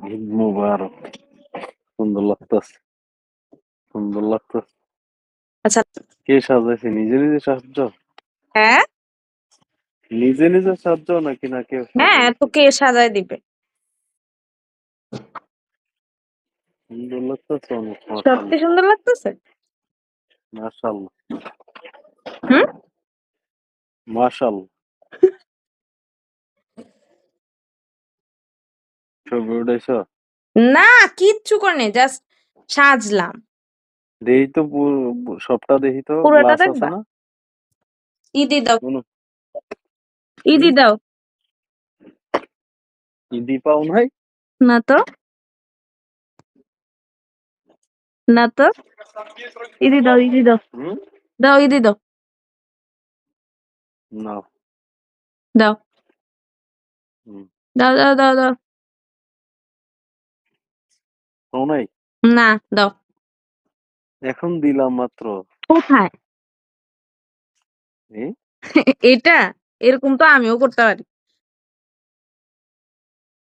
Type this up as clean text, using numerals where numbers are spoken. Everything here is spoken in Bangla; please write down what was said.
ঈদ মুবারক। সুন্দর লাগতেছে, সুন্দর লাগতেছে। আচ্ছা। কে সাজাইছে? নিজে নিজে সাজছ? হ্যাঁ নিজে নিজে সাজছ নাকি না কেউ হ্যাঁ, সাজাইছে? তো কে সাজায় দিবে? সুন্দর লাগতেছে অনেক, সত্যি মাশাআল্লাহ। সুন্দর লাগতেছে। মাশাআল্লাহ, হুম। মাশাআল্লাহ। ছবি উঠাইছ? না, কিচ্ছু করে জাস্ট সাজলাম। দেহি তো সবটা দেখি তো। পুরোটা গ্লাস আছে দেখবা? না? ইদি দাও, কোনো কি ইদি দাও। ঈদি পাও নাই? না তো, না তো। ইদি দাও, ইদি দাও, হুম, দাও ইদি দাও, না। দাও হুম, দাও দাও দাও দাও। পাও নাই? না, দাও। এখন দিলাম মাত্র। কোথায়? এ এটা এরকম তো আমিও করতে পারি।